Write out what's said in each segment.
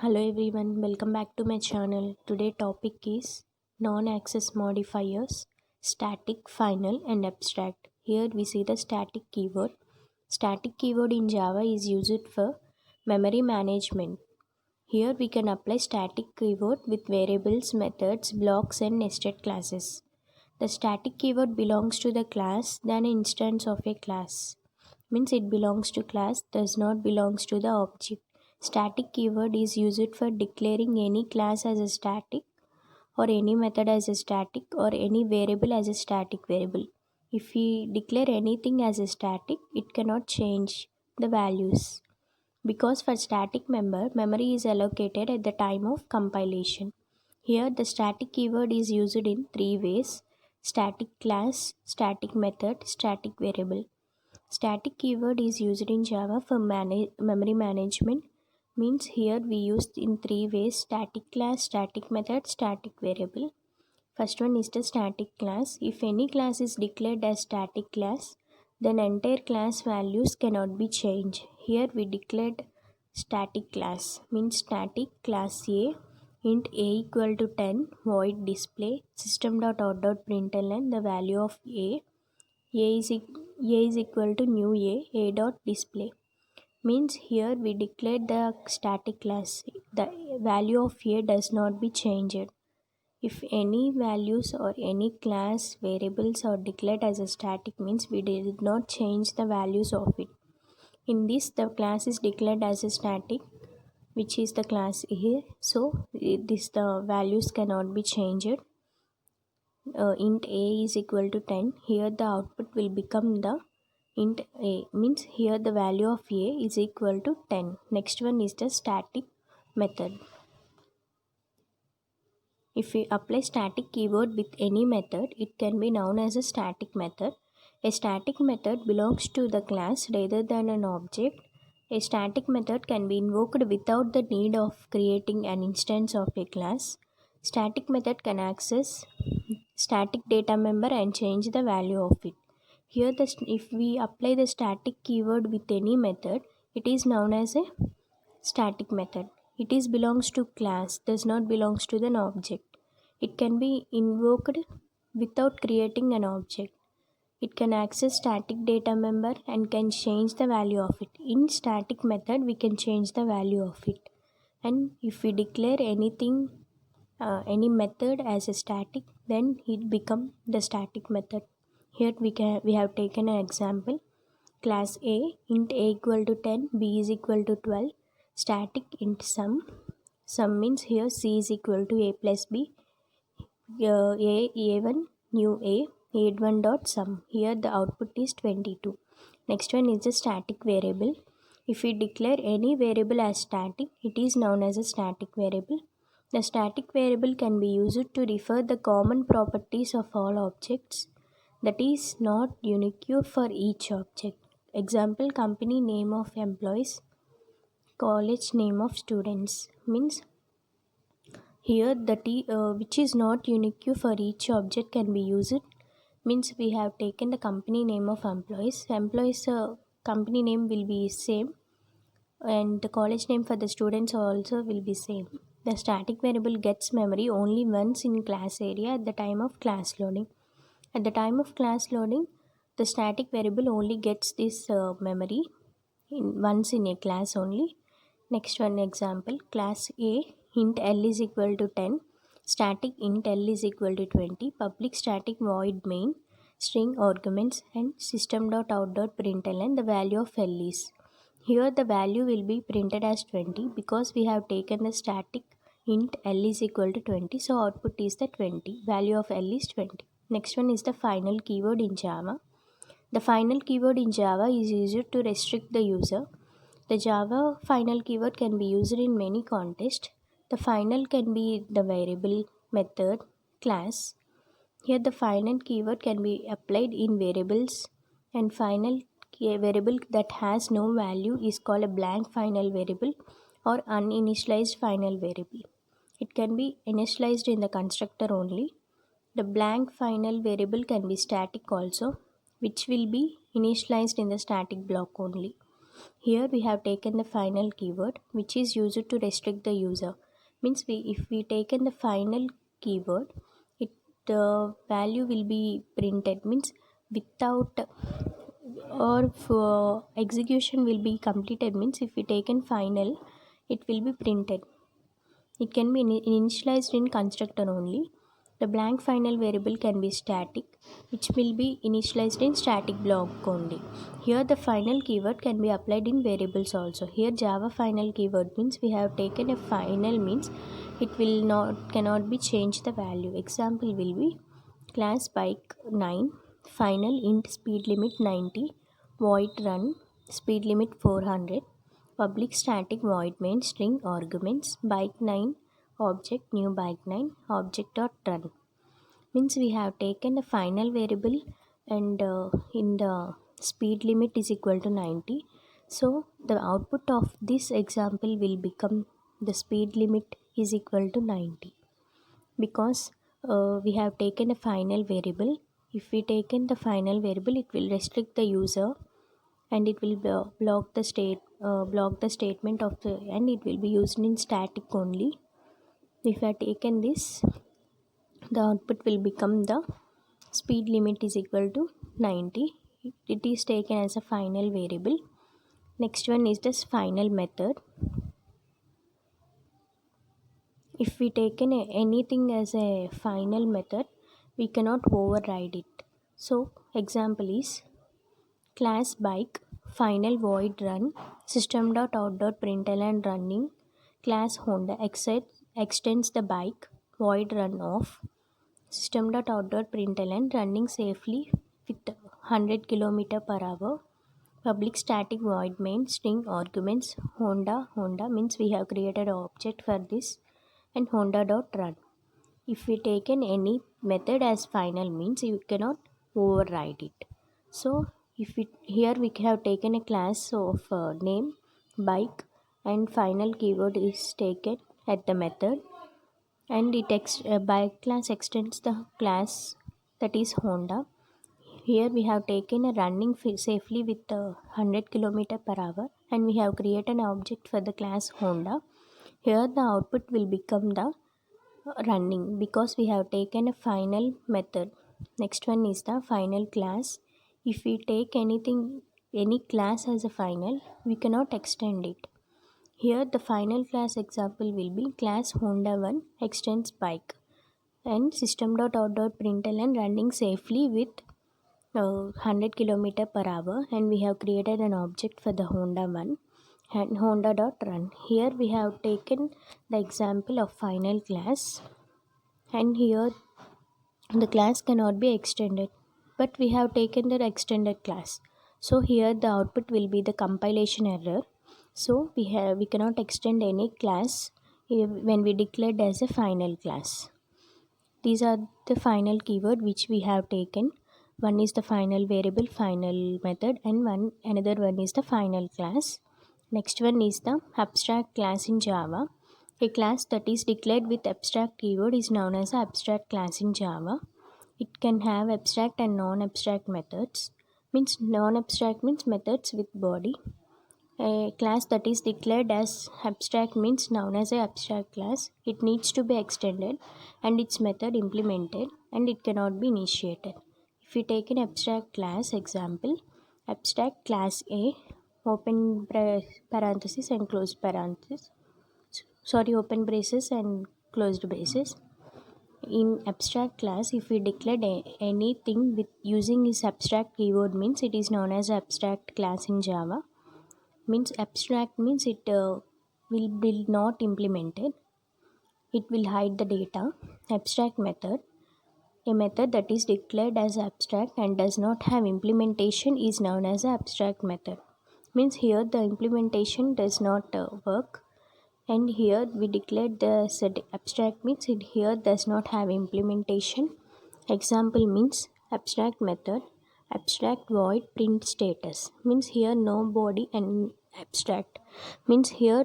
Hello everyone, welcome back to my channel. Today topic is non-access modifiers, static, final and abstract. Here we see the static keyword. Static keyword in Java is used for memory management. Here we can apply static keyword with variables, methods, blocks and nested classes. The static keyword belongs to the class than an instance of a class. Means it belongs to class, does not belongs to the object. Static keyword is used for declaring any class as a static or any method as a static or any variable as a static variable. If we declare anything as a static, it cannot change the values because for static member, memory is allocated at the time of compilation. Here the static keyword is used in three ways: static class, static method, static variable. Static keyword is used in Java for memory management. Means here we use in three ways: static class, static method, static variable. First one is the static class. If any class is declared as static class, then entire class values cannot be changed. Here we declared static class. Means static class A int a equal to 10 void display system.out.println the value of a is equal to new a dot display. Means here we declared the static class. The value of a does not be changed. If any values or any class variables are declared as a static, means we did not change the values of it. In this, the class is declared as a static, which is the class here. So this the values cannot be changed. Int a is equal to 10. Here the output will become the int a, means here the value of a is equal to 10. Next one is the static method. If we apply static keyword with any method, it can be known as a static method. A static method belongs to the class rather than an object. A static method can be invoked without the need of creating an instance of a class. Static method can access static data member and change the value of it. Here if we apply the static keyword with any method, it is known as a static method. It is belongs to class, does not belongs to an object. It can be invoked without creating an object. It can access static data member and can change the value of it. In static method, we can change the value of it. And if we declare anything, any method as a static, then it become the static method. Here we have taken an example. Class A int a equal to 10, b is equal to 12. Static int sum. Sum means here c is equal to a plus b. A1 new a1 dot sum. Here the output is 22. Next one is the static variable. If we declare any variable as static, it is known as a static variable. The static variable can be used to refer the common properties of all objects, that is not unique for each object. Example: company name of employees, college name of students. Means here the which is not unique for each object can be used. Means we have taken the company name of employees. Employees company name will be same, and the college name for the students also will be same. The static variable gets memory only once in class area at the time of class loading. At the time of class loading, the static variable only gets this memory once in a class only. Next one example: class A int l is equal to 10, static int l is equal to 20, public static void main, string arguments and system.out.println the value of l is. Here the value will be printed as 20 because we have taken the static int l is equal to 20, so output is the 20. Value of l is 20. Next one is the final keyword in Java. The final keyword in Java is used to restrict the user. The Java final keyword can be used in many contexts. The final can be the variable, method, class. Here the final keyword can be applied in variables, and final variable that has no value is called a blank final variable or uninitialized final variable. It can be initialized in the constructor only. The blank final variable can be static also, which will be initialized in the static block only. Here we have taken the final keyword which is used to restrict the user. Means if we taken the final keyword, the value will be printed, means without or for execution will be completed, means if we taken final it will be printed. It can be initialized in constructor only. The blank final variable can be static, which will be initialized in static block only. Here the final keyword can be applied in variables also. Here Java final keyword means we have taken a final, means it will not cannot be changed the value. Example will be class bike 9, final int speed limit 90, void run speed limit 400, public static void main string arguments bike 9 object new bike 9 object dot run. Means we have taken a final variable and in the speed limit is equal to 90. So the output of this example will become the speed limit is equal to 90, because we have taken a final variable. If we taken the final variable, it will restrict the user and it will block the statement of the, and it will be used in static only. If I taken this, the output will become the speed limit is equal to 90. It is taken as a final variable. Next one is this final method. If we taken anything as a final method, we cannot override it. So example is class bike final void run system.out.println running class Honda extends the bike void run of system.out.println running safely with 100 km/h public static void main string arguments Honda means we have created an object for this, and Honda.run. If we taken any method as final, means you cannot override it. So if we here we have taken a class of name bike and final keyword is taken at the method, and bike class extends the class that is Honda. Here we have taken a running safely with 100 km/h and we have created an object for the class Honda. Here the output will become the running, because we have taken a final method. Next one is the final class. If we take any class as a final, we cannot extend it. Here the final class example will be class Honda1 extends bike and system.out.println running safely with 100 km/h, and we have created an object for the Honda1 and Honda.run. Here we have taken the example of final class, and here the class cannot be extended, but we have taken the extended class. So here the output will be the compilation error. So we cannot extend any class when we declared as a final class. These are the final keyword which we have taken. One is the final variable, final method, and another one is the final class. Next one is the abstract class in Java. A class that is declared with abstract keyword is known as an abstract class in Java. It can have abstract and non-abstract methods. Means non-abstract means methods with body. A class that is declared as abstract means known as an abstract class. It needs to be extended and its method implemented, and it cannot be initiated. If we take an abstract class example, abstract class A, open parenthesis and closed parenthesis, open braces and closed braces. In abstract class, if we declared anything with using this abstract keyword, means it is known as abstract class in Java. Means abstract means it will be not implemented. It will hide the data. Abstract method. A method that is declared as abstract and does not have implementation is known as an abstract method. Means here the implementation does not work, and here we declared the abstract means it here does not have implementation. Example means abstract method, abstract void print status, means here no body, and abstract means here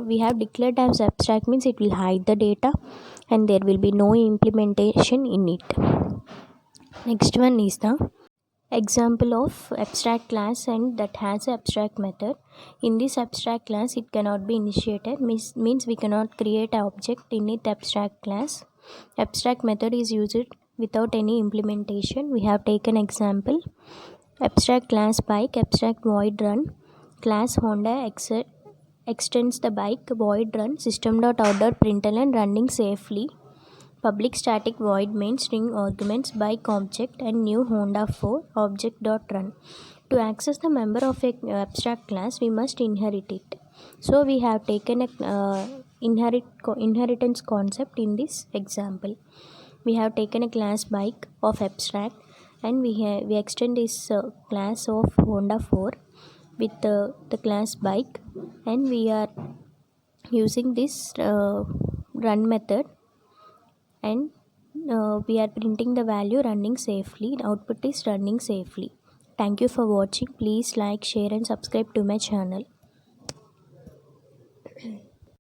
we have declared as abstract means it will hide the data and there will be no implementation in it. Next one is the example of abstract class and that has a abstract method. In this abstract class it cannot be initiated, means we cannot create an object in it abstract class. Abstract method is used without any implementation. We have taken example: abstract class bike, abstract void run, class Honda extends the bike, void run, system.out println running safely, public static void main string arguments bike object and new Honda 4 object.run. To access the member of a abstract class, we must inherit it. So we have taken a inheritance concept in this example. We have taken a class bike of abstract, and we extend this class of Honda 4 with the class bike, and we are using this run method, and we are printing the value running safely. Output is running safely. Thank you for watching. Please like, share and subscribe to my channel.